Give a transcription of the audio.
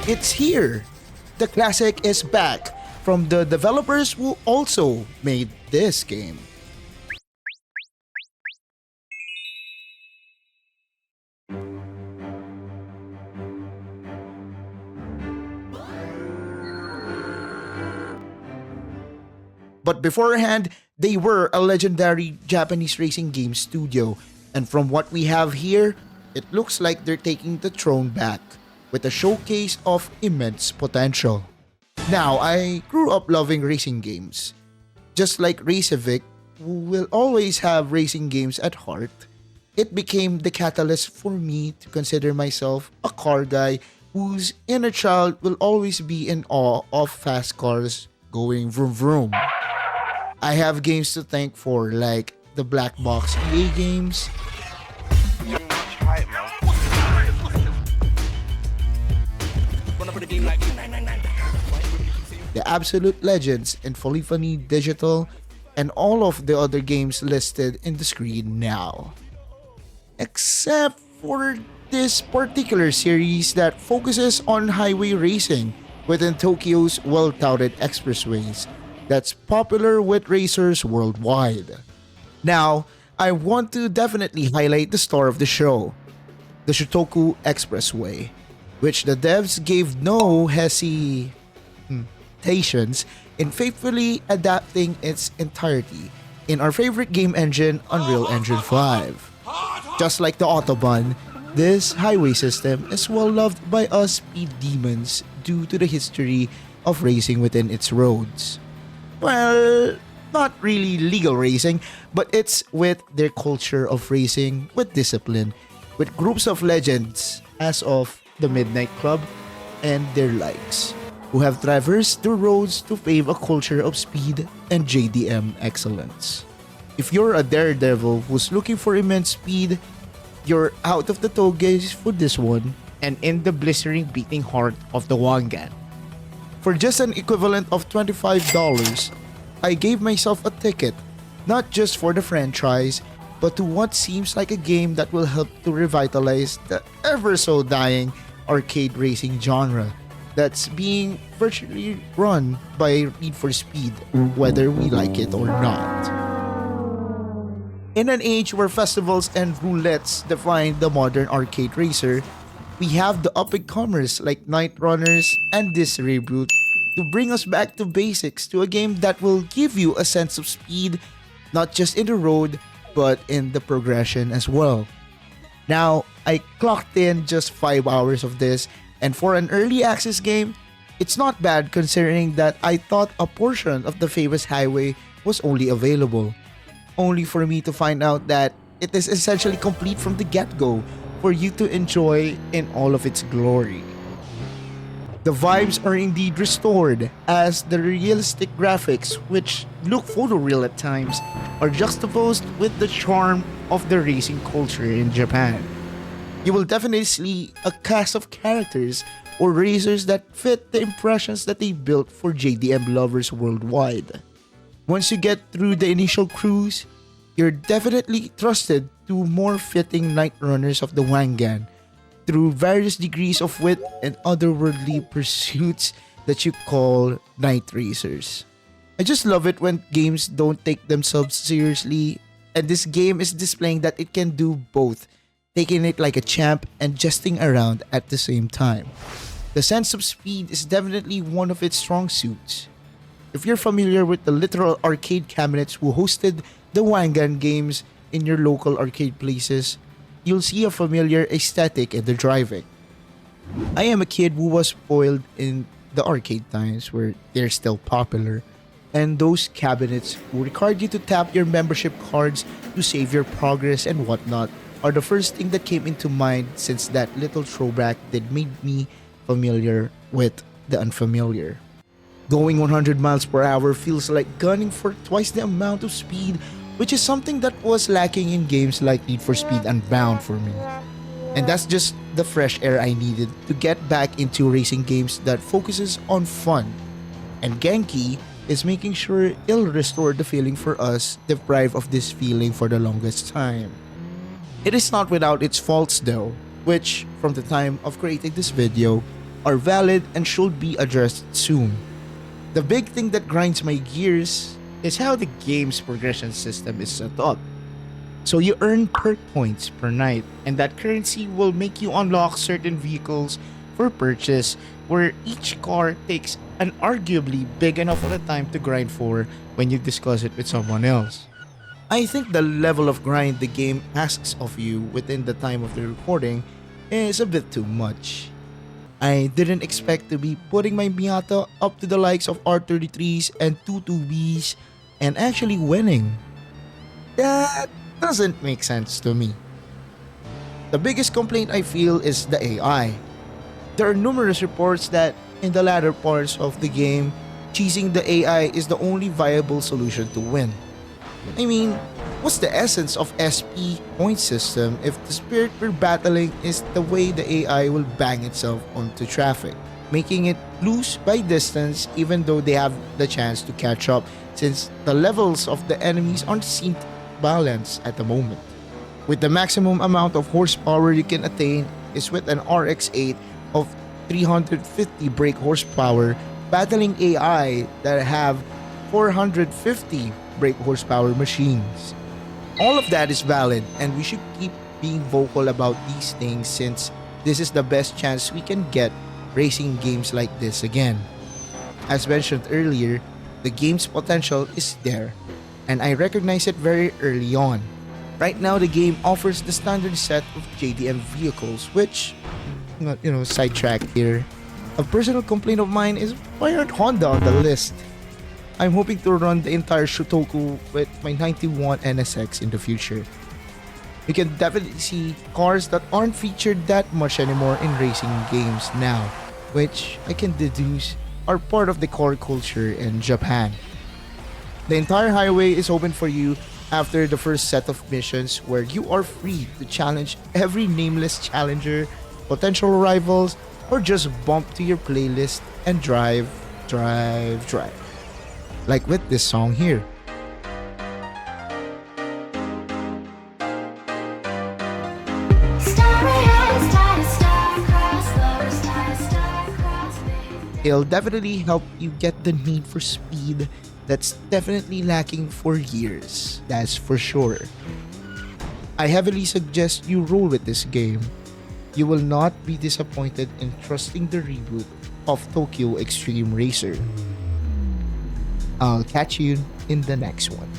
It's here! The classic is back from the developers who also made this game. But beforehand, they were a legendary Japanese racing game studio, and from what we have here, it looks like they're taking the throne back with a showcase of immense potential. Now, I grew up loving racing games. Just like Dazegxd, who will always have racing games at heart, it became the catalyst for me to consider myself a car guy whose inner child will always be in awe of fast cars going vroom vroom. I have games to thank for like the black box EA games, the absolute legends in Fully Funny Digital, and all of the other games listed in the screen now. Except for this particular series that focuses on highway racing within Tokyo's well-touted expressways that's popular with racers worldwide. Now, I want to definitely highlight the star of the show, the Tokyo Expressway, which the devs gave no hesitations in faithfully adapting its entirety in our favorite game engine, Unreal Engine 5. Just like the Autobahn, this highway system is well loved by us speed demons due to the history of racing within its roads. Well, not really legal racing, but it's with their culture of racing with discipline, with groups of legends as of the Midnight Club and their likes, who have traversed the roads to pave a culture of speed and JDM excellence. If you're a daredevil who's looking for immense speed, you're out of the toges for this one and in the blistering beating heart of the Wangan. For just an equivalent of $25, I gave myself a ticket, not just for the franchise, but to what seems like a game that will help to revitalize the ever so dying arcade racing genre that's being virtually run by Need for Speed, whether we like it or not. In an age where festivals and roulettes define the modern arcade racer, we have the up-and-comers like Night Runners and this reboot to bring us back to basics to a game that will give you a sense of speed, not just in the road, but in the progression as well. Now, I clocked in just 5 hours of this, and for an early access game, it's not bad considering that I thought a portion of the famous highway was only available, only for me to find out that it is essentially complete from the get-go for you to enjoy in all of its glory. The vibes are indeed restored as the realistic graphics, which look photoreal at times, are juxtaposed with the charm of the racing culture in Japan. You will definitely see a cast of characters or racers that fit the impressions that they built for JDM lovers worldwide. Once you get through the initial cruise, you're definitely trusted to more fitting night runners of the Wangan through various degrees of wit and otherworldly pursuits that you call night racers. I just love it when games don't take themselves seriously, and this game is displaying that it can do both, taking it like a champ and jesting around at the same time. The sense of speed is definitely one of its strong suits. If you're familiar with the literal arcade cabinets who hosted the Wangan games in your local arcade places, you'll see a familiar aesthetic in the driving. I am a kid who was spoiled in the arcade times where they're still popular, and those cabinets who required you to tap your membership cards to save your progress and whatnot are the first thing that came into mind, since that little throwback that made me familiar with the unfamiliar. Going 100 miles per hour feels like gunning for twice the amount of speed, which is something that was lacking in games like Need for Speed Unbound for me. And that's just the fresh air I needed to get back into racing games that focuses on fun. And Genki is making sure it'll restore the feeling for us deprived of this feeling for the longest time. It is not without its faults though, which from the time of creating this video, are valid and should be addressed soon. The big thing that grinds my gears is how the game's progression system is set up. So you earn perk points per night, and that currency will make you unlock certain vehicles for purchase, where each car takes an arguably big enough of a time to grind for when you discuss it with someone else. I think the level of grind the game asks of you within the time of the recording is a bit too much. I didn't expect to be putting my Miata up to the likes of R33s and 22Bs and actually winning. That doesn't make sense to me. The biggest complaint I feel is the AI. There are numerous reports that in the latter parts of the game, cheesing the AI is the only viable solution to win. I mean, what's the essence of SP point system if the spirit we're battling is the way the AI will bang itself onto traffic, making it lose by distance even though they have the chance to catch up since the levels of the enemies aren't seem balanced at the moment. With the maximum amount of horsepower you can attain is with an RX-8 of 350 brake horsepower battling AI that have 450 brake horsepower machines. All of that is valid and we should keep being vocal about these things since this is the best chance we can get racing games like this again. As mentioned earlier, the game's potential is there and I recognize it very early on. Right now the game offers the standard set of JDM vehicles which, sidetrack here. A personal complaint of mine is why aren't Honda on the list? I'm hoping to run the entire Shotoku with my 91 NSX in the future. You can definitely see cars that aren't featured that much anymore in racing games now, which I can deduce are part of the core culture in Japan. The entire highway is open for you after the first set of missions where you are free to challenge every nameless challenger, potential rivals, or just bump to your playlist and drive. Like with this song here. It'll definitely help you get the need for speed that's definitely lacking for years, that's for sure. I heavily suggest you roll with this game. You will not be disappointed in trusting the reboot of Tokyo Xtreme Racer. I'll catch you in the next one.